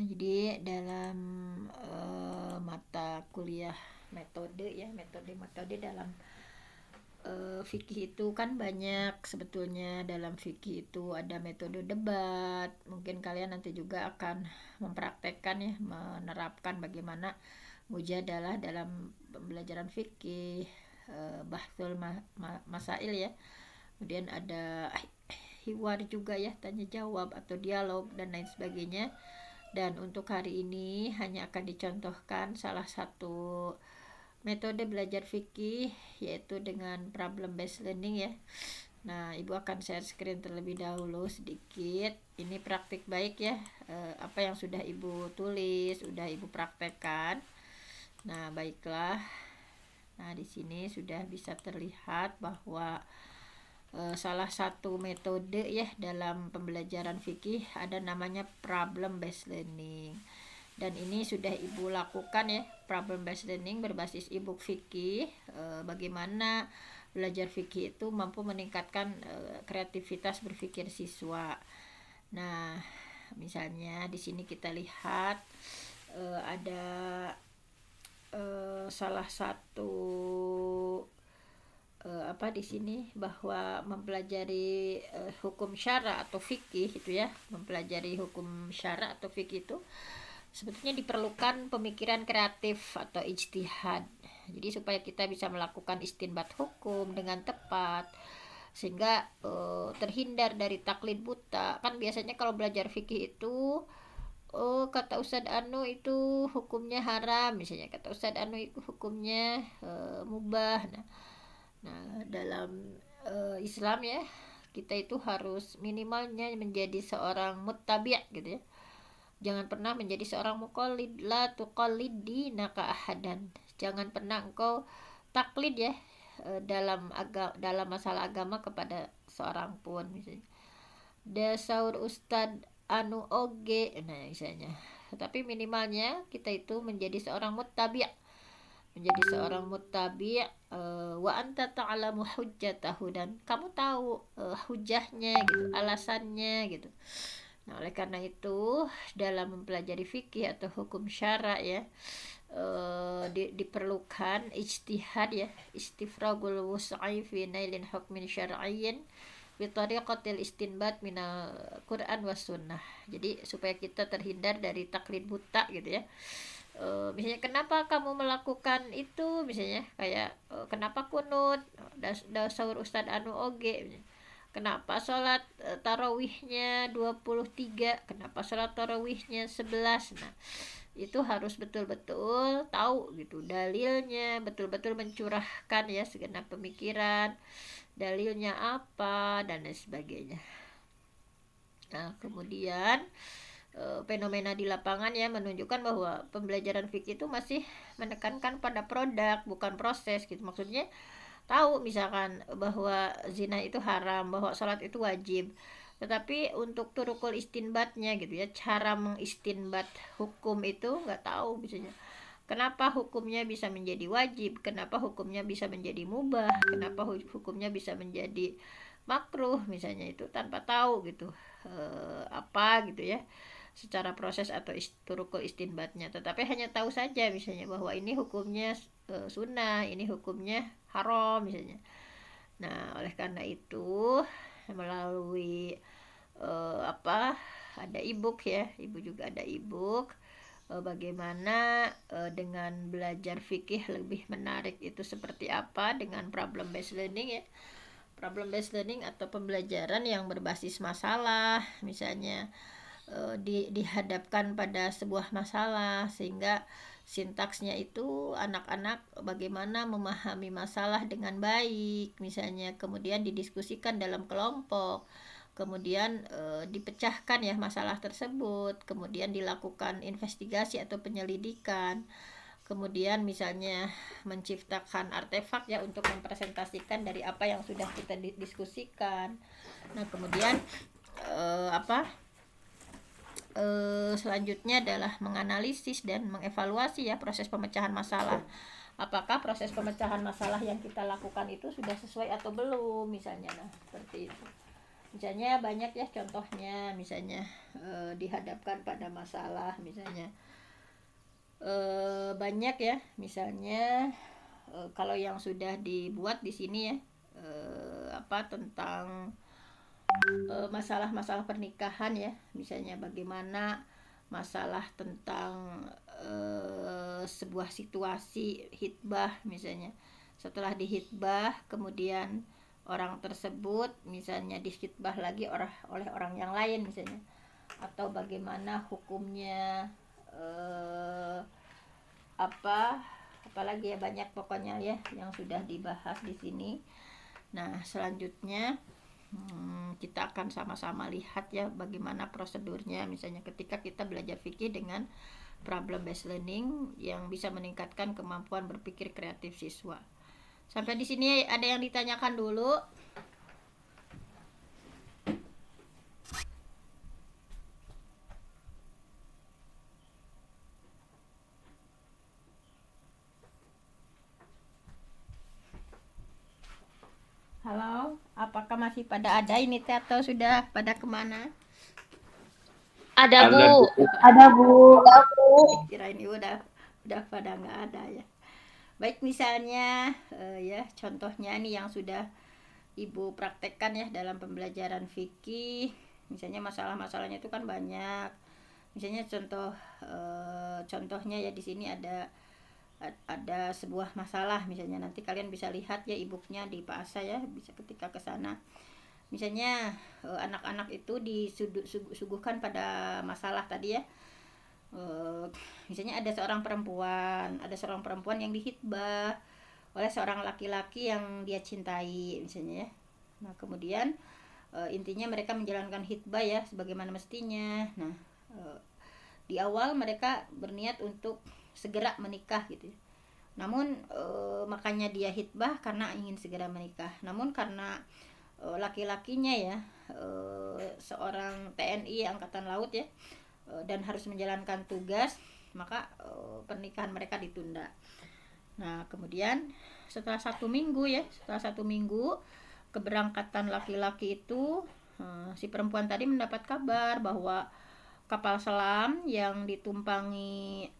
Jadi dalam mata kuliah metode dalam fikih itu kan banyak sebetulnya. Dalam fikih itu ada metode debat. Mungkin kalian nanti juga akan mempraktekkan ya, menerapkan bagaimana mujadalah dalam pembelajaran fikih, bahsul masail ya. Kemudian ada hiwar juga ya, tanya jawab atau dialog dan lain sebagainya. Dan untuk hari ini hanya akan dicontohkan salah satu metode belajar fikih, yaitu dengan problem based learning ya. Nah, Ibu akan share screen terlebih dahulu sedikit. Ini praktik baik ya, apa yang sudah Ibu tulis, sudah Ibu praktekkan. Nah, baiklah. Nah, di sini sudah bisa terlihat bahwa salah satu metode ya dalam pembelajaran fikih ada namanya problem based learning. Dan ini sudah Ibu lakukan ya, problem based learning berbasis e-book fikih. Bagaimana belajar fikih itu mampu meningkatkan kreativitas berpikir siswa. Nah, misalnya di sini kita lihat ada salah satu di sini bahwa mempelajari hukum syara atau fikih itu ya, mempelajari hukum syara atau fikih itu sebetulnya diperlukan pemikiran kreatif atau ijtihad. Jadi supaya kita bisa melakukan istinbat hukum dengan tepat sehingga terhindar dari taklid buta. Kan biasanya kalau belajar fikih itu kata Ustadz Anu itu hukumnya haram, misalnya kata Ustadz Anu itu hukumnya mubah. Nah, dalam Islam ya, kita itu harus minimalnya menjadi seorang muttabi' gitu ya. Jangan pernah menjadi seorang muqallid, la tuqallid dinaka ahadan. Jangan pernah engkau taklid ya dalam masalah agama kepada seorang pun, misalnya. Dasaur Ustadz Anu oge, nah misalnya. Tapi minimalnya kita itu menjadi seorang muttabi', wa anta ta'lamu hujjatahu, dan kamu tahu hujahnya gitu, alasannya gitu. Nah, oleh karena itu dalam mempelajari fikih atau hukum syara ya, diperlukan ijtihad ya, istifragul wus'i fi nailin hukmin syar'iyyin bi tariqatil istinbat minal Quran was sunnah. Jadi supaya kita terhindar dari taklid buta gitu ya. Misalnya kenapa kamu melakukan itu, misalnya kayak kenapa kunut dasar Ustadz Anu oge, misalnya. Kenapa sholat tarawihnya 23, kenapa sholat tarawihnya 11. Nah, itu harus betul-betul tahu gitu dalilnya, betul-betul mencurahkan ya segenap pemikiran, dalilnya apa dan lain sebagainya. Nah, kemudian fenomena di lapangan ya menunjukkan bahwa pembelajaran fikih itu masih menekankan pada produk bukan proses gitu. Maksudnya tahu misalkan bahwa zina itu haram, bahwa sholat itu wajib, tetapi untuk turukul istinbatnya gitu ya, cara mengistinbat hukum itu nggak tahu. Misalnya kenapa hukumnya bisa menjadi wajib, kenapa hukumnya bisa menjadi mubah, kenapa hukumnya bisa menjadi makruh, misalnya itu tanpa tahu gitu apa gitu ya secara proses atau turukul istinbatnya, tetapi hanya tahu saja misalnya bahwa ini hukumnya sunnah, ini hukumnya haram misalnya. Nah, oleh karena itu melalui ada e-book ya, Ibu juga ada e-book bagaimana dengan belajar fikih lebih menarik itu seperti apa dengan problem based learning ya. Problem based learning atau pembelajaran yang berbasis masalah, misalnya dihadapkan pada sebuah masalah sehingga sintaksnya itu anak-anak bagaimana memahami masalah dengan baik misalnya, kemudian didiskusikan dalam kelompok, kemudian dipecahkan ya masalah tersebut, kemudian dilakukan investigasi atau penyelidikan, kemudian misalnya menciptakan artefak ya untuk mempresentasikan dari apa yang sudah kita diskusikan. Nah, kemudian selanjutnya adalah menganalisis dan mengevaluasi ya proses pemecahan masalah. Apakah proses pemecahan masalah yang kita lakukan itu sudah sesuai atau belum misalnya. Nah, seperti itu. Misalnya banyak ya contohnya, misalnya dihadapkan pada masalah, misalnya banyak ya, misalnya kalau yang sudah dibuat di sini ya, apa tentang masalah-masalah pernikahan ya, misalnya bagaimana masalah tentang sebuah situasi hitbah, misalnya setelah dihitbah kemudian orang tersebut misalnya dihitbah lagi oleh orang yang lain misalnya, atau bagaimana hukumnya, apa apalagi ya, banyak pokoknya ya yang sudah dibahas di sini. Nah selanjutnya kita akan sama-sama lihat ya bagaimana prosedurnya, misalnya ketika kita belajar fikih dengan problem based learning yang bisa meningkatkan kemampuan berpikir kreatif siswa. Sampai di sini ada yang ditanyakan dulu? Halo, apakah masih pada ada ini teh atau sudah pada kemana? Ada, Ada, Bu. Bu. Ada, Bu. Kirain ini udah pada nggak ada ya. Baik, misalnya ya contohnya nih yang sudah Ibu praktekkan ya dalam pembelajaran fikih. Misalnya masalah-masalahnya itu kan banyak. Misalnya contohnya ya di sini ada sebuah masalah, misalnya nanti kalian bisa lihat ya e-booknya di Pak Asa ya, bisa ketika ke sana. Misalnya anak-anak itu disuguhkan pada masalah tadi ya. Misalnya ada seorang perempuan yang dihitbah oleh seorang laki-laki yang dia cintai misalnya ya. Nah kemudian intinya mereka menjalankan hitbah ya sebagaimana mestinya. Nah di awal mereka berniat untuk segera menikah gitu ya. Namun makanya dia hitbah karena ingin segera menikah. Namun karena laki-lakinya ya seorang TNI Angkatan Laut ya, dan harus menjalankan tugas, maka pernikahan mereka ditunda. Nah kemudian setelah 1 minggu keberangkatan laki-laki itu, si perempuan tadi mendapat kabar bahwa kapal selam yang ditumpangi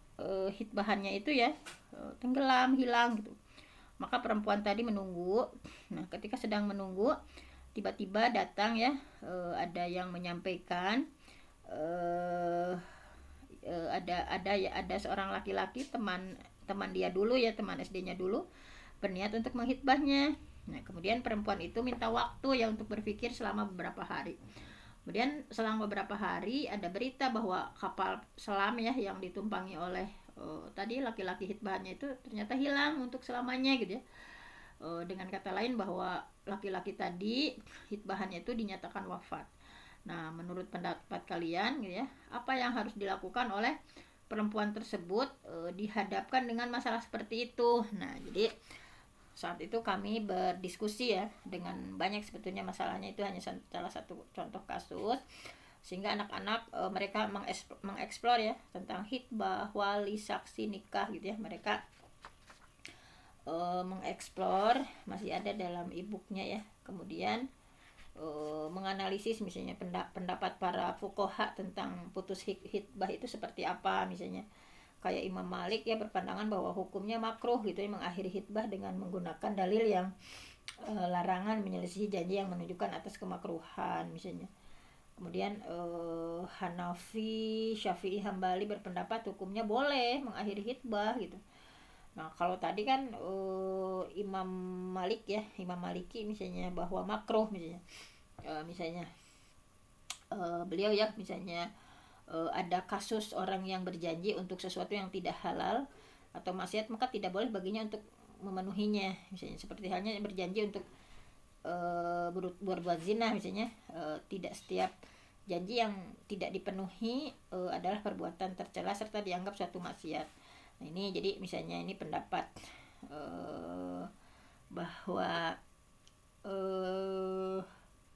hitbahannya itu ya tenggelam, hilang gitu. Maka perempuan tadi menunggu. Nah ketika sedang menunggu tiba-tiba datang ya, ada yang menyampaikan, ada seorang laki-laki teman dia dulu ya, teman SD-nya dulu, berniat untuk menghitbahnya. Nah kemudian perempuan itu minta waktu ya untuk berpikir selama beberapa hari. Kemudian selang beberapa hari ada berita bahwa kapal selam ya yang ditumpangi oleh tadi laki-laki hitbahannya itu ternyata hilang untuk selamanya gitu ya. Dengan kata lain bahwa laki-laki tadi hitbahannya itu dinyatakan wafat. Nah menurut pendapat kalian gitu ya, apa yang harus dilakukan oleh perempuan tersebut dihadapkan dengan masalah seperti itu? Nah jadi saat itu kami berdiskusi ya dengan banyak, sebetulnya masalahnya itu hanya salah satu contoh kasus, sehingga anak-anak mereka mengeksplor ya tentang hitbah, wali, saksi, nikah gitu ya. Mereka mengeksplor, masih ada dalam e-booknya ya. Kemudian menganalisis misalnya pendapat para fuqaha tentang putus hitbah itu seperti apa. Misalnya kayak Imam Malik ya berpandangan bahwa hukumnya makruh gitu ya mengakhiri hitbah dengan menggunakan dalil yang larangan menyelisihi janji yang menunjukkan atas kemakruhan misalnya. Kemudian Hanafi, Syafi'i, Hambali berpendapat hukumnya boleh mengakhiri hitbah gitu. Nah kalau tadi kan Imam Maliki misalnya bahwa makruh misalnya. Misalnya beliau ya misalnya ada kasus orang yang berjanji untuk sesuatu yang tidak halal atau maksiat, maka tidak boleh baginya untuk memenuhinya. Misalnya seperti halnya berjanji untuk berbuat zina misalnya, tidak setiap janji yang tidak dipenuhi adalah perbuatan tercela serta dianggap suatu maksiat. Nah ini jadi misalnya ini pendapat bahwa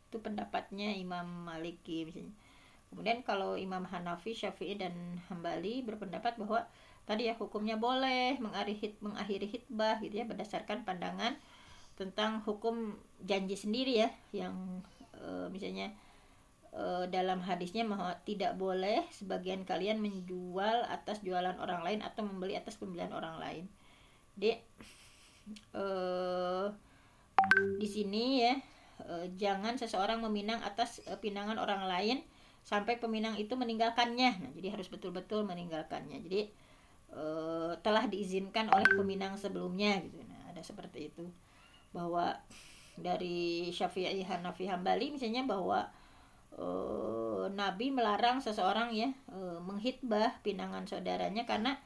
itu pendapatnya Imam Maliki misalnya. Kemudian kalau Imam Hanafi, Syafi'i dan Hambali berpendapat bahwa tadi ya hukumnya boleh mengakhiri hitbah gitu ya berdasarkan pandangan tentang hukum janji sendiri ya yang misalnya dalam hadisnya bahwa tidak boleh sebagian kalian menjual atas jualan orang lain atau membeli atas pembelian orang lain. Jadi di sini ya, jangan seseorang meminang atas pinangan orang lain sampai peminang itu meninggalkannya. Nah, jadi harus betul-betul meninggalkannya. Jadi telah diizinkan oleh peminang sebelumnya gitu. Nah, ada seperti itu. Bahwa dari Syafi'i, Hanafi, Hambali misalnya bahwa Nabi melarang seseorang ya menghitbah pinangan saudaranya karena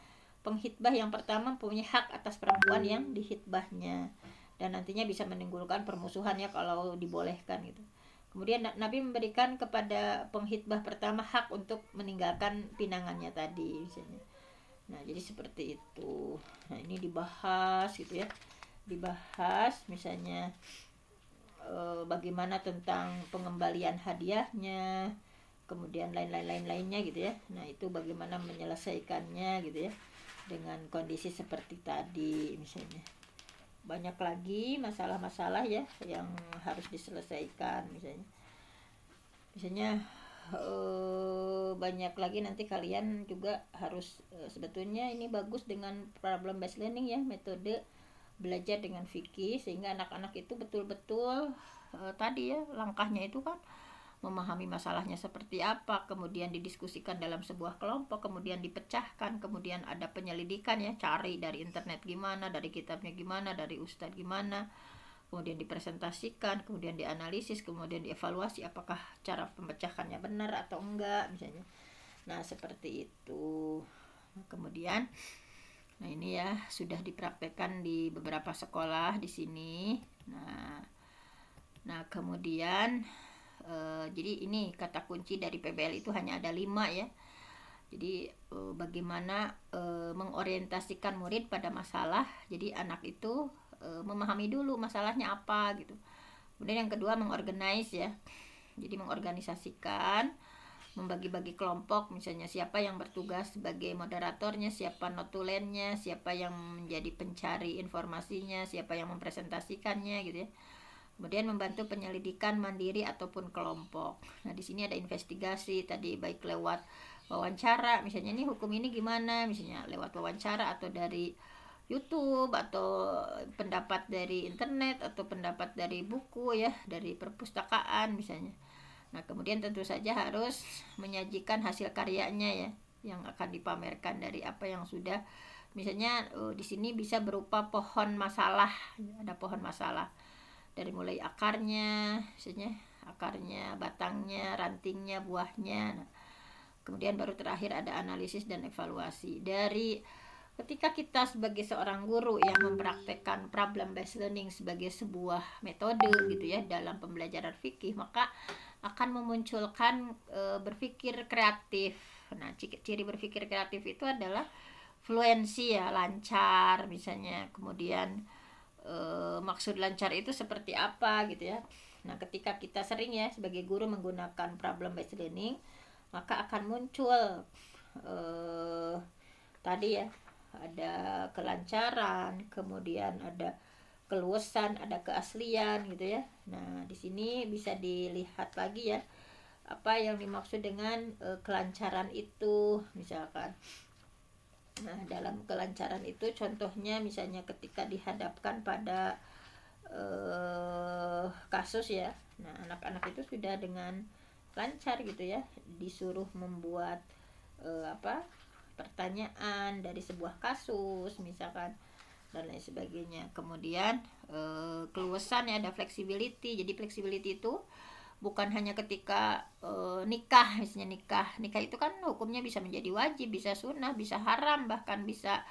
penghitbah yang pertama punya hak atas perempuan yang dihitbahnya dan nantinya bisa menimbulkan permusuhan ya kalau dibolehkan gitu. Kemudian Nabi memberikan kepada penghitbah pertama hak untuk meninggalkan pinangannya tadi misalnya. Nah, jadi seperti itu. Nah, ini dibahas gitu ya. Dibahas misalnya bagaimana tentang pengembalian hadiahnya, kemudian lainnya gitu ya. Nah, itu bagaimana menyelesaikannya gitu ya dengan kondisi seperti tadi misalnya. Banyak lagi masalah-masalah ya yang harus diselesaikan misalnya banyak lagi. Nanti kalian juga harus sebetulnya ini bagus dengan problem based learning ya, metode belajar dengan fikih, sehingga anak-anak itu betul-betul tadi ya langkahnya itu kan memahami masalahnya seperti apa, kemudian didiskusikan dalam sebuah kelompok, kemudian dipecahkan, kemudian ada penyelidikan ya, cari dari internet gimana, dari kitabnya gimana, dari ustadz gimana, kemudian dipresentasikan, kemudian dianalisis, kemudian dievaluasi apakah cara pemecahkannya benar atau enggak misalnya. Nah, seperti itu. Kemudian nah ini ya sudah dipraktekkan di beberapa sekolah di sini. Nah kemudian jadi ini kata kunci dari PBL itu hanya ada 5 ya. Jadi bagaimana mengorientasikan murid pada masalah. Jadi anak itu memahami dulu masalahnya apa gitu. Kemudian yang kedua mengorganize ya. Jadi mengorganisasikan, membagi-bagi kelompok, misalnya siapa yang bertugas sebagai moderatornya, siapa notulennya, siapa yang menjadi pencari informasinya, siapa yang mempresentasikannya gitu ya. Kemudian membantu penyelidikan mandiri ataupun kelompok. Nah, di sini ada investigasi tadi baik lewat wawancara, misalnya ini hukum ini gimana, misalnya lewat wawancara atau dari YouTube atau pendapat dari internet atau pendapat dari buku ya, dari perpustakaan misalnya. Nah, kemudian tentu saja harus menyajikan hasil karyanya ya, yang akan dipamerkan dari apa yang sudah, misalnya di sini bisa berupa pohon masalah, ada pohon masalah dari mulai akarnya, misalnya akarnya, batangnya, rantingnya, buahnya. Nah, kemudian baru terakhir ada analisis dan evaluasi. Dari ketika kita sebagai seorang guru yang mempraktekkan problem based learning sebagai sebuah metode gitu ya dalam pembelajaran fikih, maka akan memunculkan berpikir kreatif. Nah, ciri berpikir kreatif itu adalah fluensi ya, lancar misalnya. Kemudian maksud lancar itu seperti apa gitu ya. Nah, ketika kita sering ya sebagai guru menggunakan problem based learning, maka akan muncul tadi ya, ada kelancaran, kemudian ada keluasan, ada keaslian gitu ya. Nah, di sini bisa dilihat lagi ya apa yang dimaksud dengan kelancaran itu misalkan. Nah, dalam kelancaran itu contohnya misalnya ketika dihadapkan pada kasus ya. Nah, anak-anak itu sudah dengan lancar gitu ya disuruh membuat pertanyaan dari sebuah kasus misalkan dan lain sebagainya. Kemudian keluasan ya, ada flexibility. Jadi flexibility itu bukan hanya ketika nikah, misalnya nikah itu kan hukumnya bisa menjadi wajib, bisa sunnah, bisa haram, bahkan bisa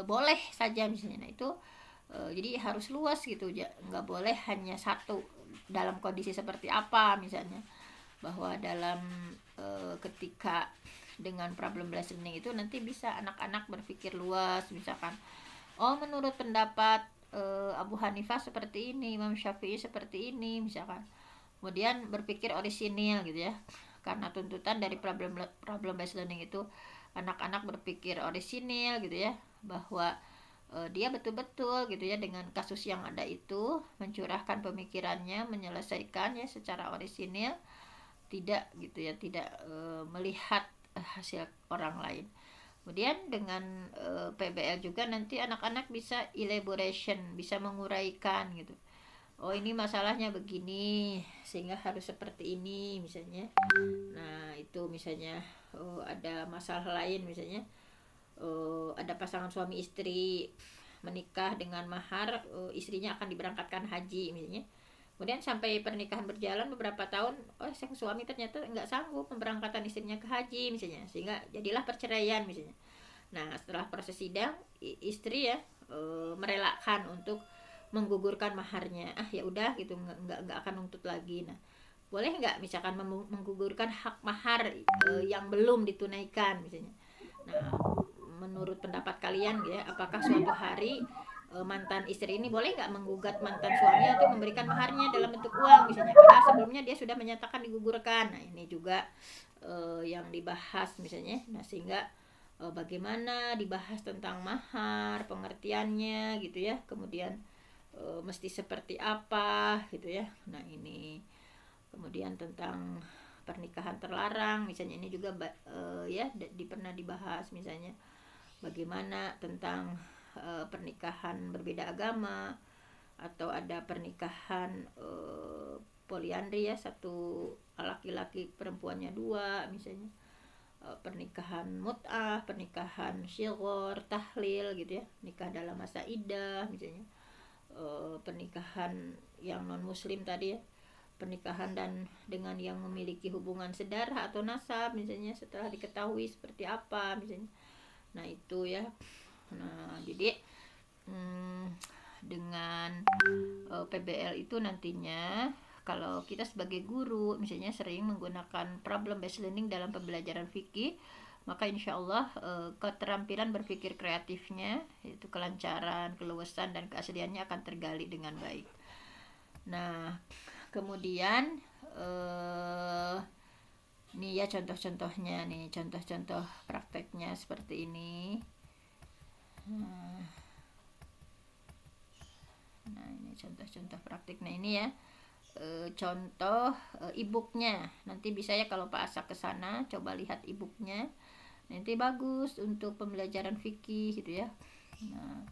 boleh saja misalnya. Nah, itu jadi harus luas gitu, nggak boleh hanya satu dalam kondisi seperti apa misalnya. Bahwa dalam ketika dengan problem based learning itu nanti bisa anak-anak berpikir luas, misalkan menurut pendapat Abu Hanifah seperti ini, Imam Syafi'i seperti ini misalkan. Kemudian berpikir orisinil gitu ya, karena tuntutan dari problem based learning itu anak-anak berpikir orisinil gitu ya, bahwa dia betul-betul gitu ya dengan kasus yang ada itu mencurahkan pemikirannya, menyelesaikan ya secara orisinil, tidak gitu ya, tidak melihat hasil orang lain. Kemudian dengan PBL juga nanti anak-anak bisa elaboration, bisa menguraikan gitu. Oh ini masalahnya begini sehingga harus seperti ini misalnya. Nah itu misalnya ada masalah lain misalnya ada pasangan suami istri menikah dengan mahar, istrinya akan diberangkatkan haji misalnya. Kemudian sampai pernikahan berjalan beberapa tahun, sang suami ternyata nggak sanggup memberangkatkan istrinya ke haji misalnya, sehingga jadilah perceraian misalnya. Nah setelah proses sidang, istri ya merelakan untuk menggugurkan maharnya. Ya udah gitu, nggak akan nuntut lagi. Nah boleh nggak misalkan menggugurkan hak mahar yang belum ditunaikan misalnya. Nah menurut pendapat kalian ya, apakah suatu hari mantan istri ini boleh nggak menggugat mantan suaminya untuk memberikan maharnya dalam bentuk uang misalnya, padahal sebelumnya dia sudah menyatakan digugurkan. Nah ini juga yang dibahas misalnya. Nah sehingga bagaimana dibahas tentang mahar, pengertiannya gitu ya, kemudian mesti seperti apa gitu ya. Nah ini kemudian tentang pernikahan terlarang misalnya, ini juga ya pernah dibahas misalnya. Bagaimana tentang pernikahan berbeda agama, atau ada pernikahan poliandri ya, satu laki-laki perempuannya dua misalnya, pernikahan mut'ah, pernikahan syghor, tahlil gitu ya, nikah dalam masa iddah misalnya, pernikahan yang non muslim tadi ya, pernikahan dan dengan yang memiliki hubungan sedarah atau nasab misalnya setelah diketahui seperti apa misalnya. Nah itu ya. Nah jadi dengan PBL itu nantinya kalau kita sebagai guru misalnya sering menggunakan problem based learning dalam pembelajaran fikih, maka insya Allah keterampilan berpikir kreatifnya, yaitu kelancaran, keluasan, dan keasliannya akan tergali dengan baik. Nah kemudian ini ya contoh-contohnya nih, contoh-contoh prakteknya seperti ini. Nah ini contoh-contoh praktik. Nah ini ya contoh e-booknya. Nanti bisa ya kalau Pak Asa ke sana coba lihat e-booknya. Nanti bagus untuk pembelajaran fikih gitu ya. Nah,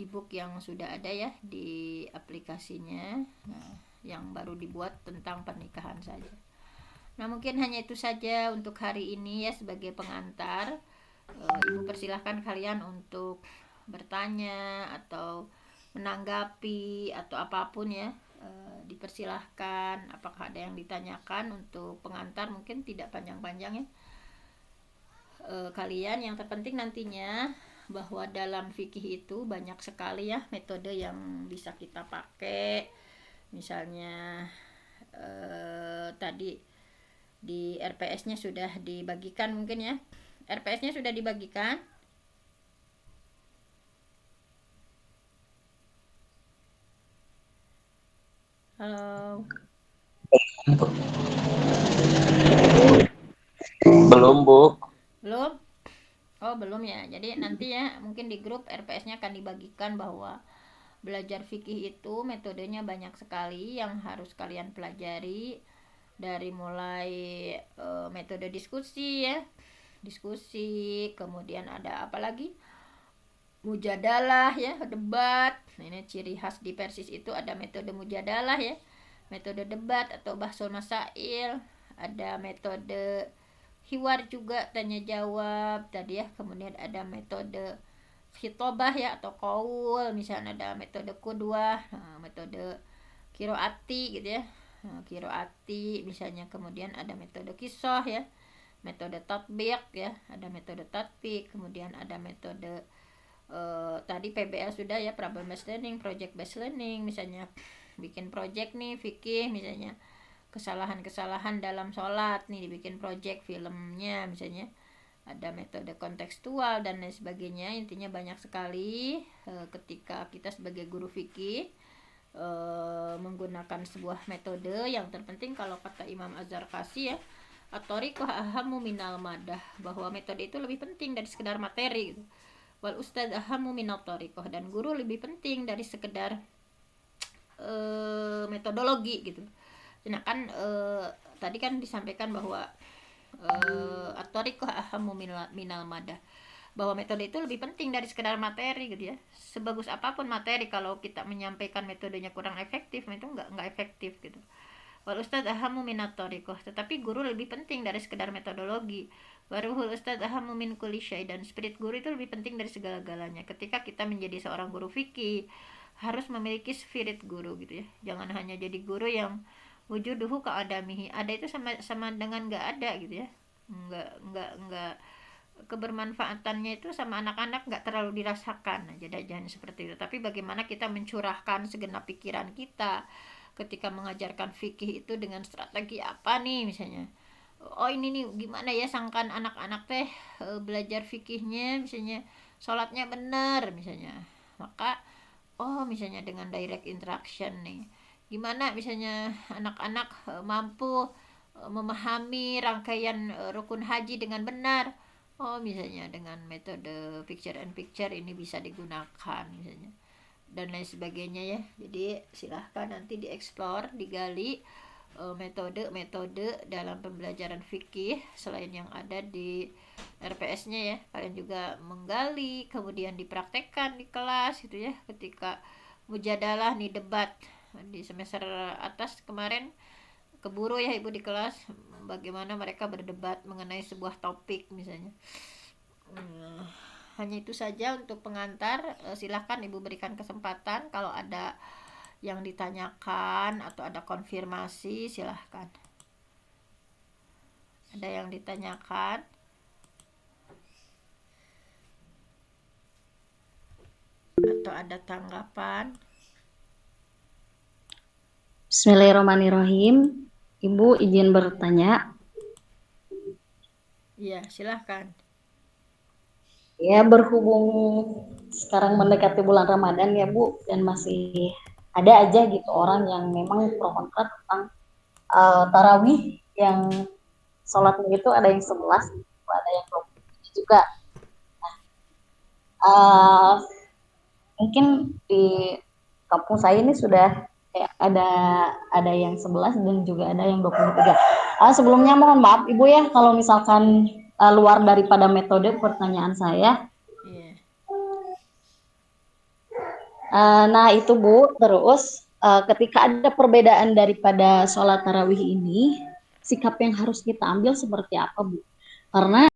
e-book yang sudah ada ya di aplikasinya. Nah, yang baru dibuat tentang pernikahan saja. Nah mungkin hanya itu saja untuk hari ini ya sebagai pengantar. Ibu persilahkan kalian untuk bertanya atau menanggapi atau apapun ya, dipersilahkan. Apakah ada yang ditanyakan untuk pengantar, mungkin tidak panjang-panjang ya. Kalian yang terpenting nantinya bahwa dalam fikih itu banyak sekali ya metode yang bisa kita pakai. Misalnya tadi di RPS-nya sudah dibagikan mungkin ya. RPS-nya sudah dibagikan. Halo. Belum, Bu. Belum? Oh, belum ya. Jadi nanti ya mungkin di grup RPS-nya akan dibagikan bahwa belajar fikih itu metodenya banyak sekali yang harus kalian pelajari, dari mulai metode diskusi ya. Diskusi, kemudian ada apa lagi? Mujadalah ya, debat. Nah, ini ciri khas di Persis itu ada metode mujadalah ya, metode debat atau bahsul masail, ada metode hiwar juga, tanya jawab tadi ya, kemudian ada metode khitobah ya atau qaul, misalnya ada metode qudwah, metode kiroati gitu ya, kiroati misalnya, kemudian ada metode kisah ya, metode tatbiq ya, ada metode tatbiq, kemudian ada metode tadi PBL sudah ya, problem based learning, project based learning, misalnya bikin project nih fikih misalnya, kesalahan-kesalahan dalam sholat nih dibikin project filmnya misalnya, ada metode kontekstual dan lain sebagainya. Intinya banyak sekali ketika kita sebagai guru fikih menggunakan sebuah metode. Yang terpenting kalau kata Imam Az-Zarkashi ya, at-thariqah ahammu minal madah, bahwa metode itu lebih penting dari sekedar materi gitu. Wal ustadz ahamu minat thariqah, dan guru lebih penting dari sekedar metodologi gitu. Nah kan tadi kan disampaikan bahwa at-thariqah ahamu minal madah, bahwa metode itu lebih penting dari sekedar materi gitu ya. Sebagus apapun materi, kalau kita menyampaikan metodenya kurang efektif, itu nggak efektif gitu. Wal ustadz ahamu minat thariqah, tetapi guru lebih penting dari sekedar metodologi. Waruhul ustadz ahamu min kulli syai, dan spirit guru itu lebih penting dari segala-galanya. Ketika kita menjadi seorang guru fikih, harus memiliki spirit guru gitu ya. Jangan hanya jadi guru yang wujuduhu ka'adamihi, ada itu sama dengan nggak ada gitu ya. Nggak kebermanfaatannya itu sama anak-anak nggak terlalu dirasakan. Nah, jadi jangan seperti itu. Tapi bagaimana kita mencurahkan segenap pikiran kita ketika mengajarkan fikih itu, dengan strategi apa nih misalnya. Oh ini nih gimana ya sangkan anak-anak teh belajar fikihnya, misalnya sholatnya benar misalnya. Maka misalnya dengan direct interaction nih, gimana misalnya anak-anak mampu memahami rangkaian rukun haji dengan benar. Misalnya dengan metode picture and picture ini bisa digunakan misalnya, dan lain sebagainya ya. Jadi silahkan nanti dieksplor, digali metode-metode dalam pembelajaran fikih selain yang ada di RPS-nya ya. Kalian juga menggali, kemudian dipraktekkan di kelas gitu ya. Ketika mujadalah nih, debat di semester atas kemarin, keburu ya ibu di kelas bagaimana mereka berdebat mengenai sebuah topik misalnya. Hanya itu saja untuk pengantar. Silahkan ibu berikan kesempatan kalau ada yang ditanyakan atau ada konfirmasi, silahkan. Ada yang ditanyakan? Atau ada tanggapan? Bismillahirrahmanirrahim. Ibu izin bertanya. Iya, silahkan. Ya, berhubung sekarang mendekati bulan Ramadan ya Bu, dan masih ada aja gitu orang yang memang pro kontra tentang tarawih, yang sholatnya itu ada yang 11, ada yang 27 juga. Uh, Mungkin di kampung saya ini sudah kayak ada yang 11 dan juga ada yang 23. Sebelumnya mohon maaf Ibu ya kalau misalkan luar daripada metode pertanyaan saya. Iya. Nah itu Bu, terus ketika ada perbedaan daripada sholat tarawih ini, sikap yang harus kita ambil seperti apa Bu? Karena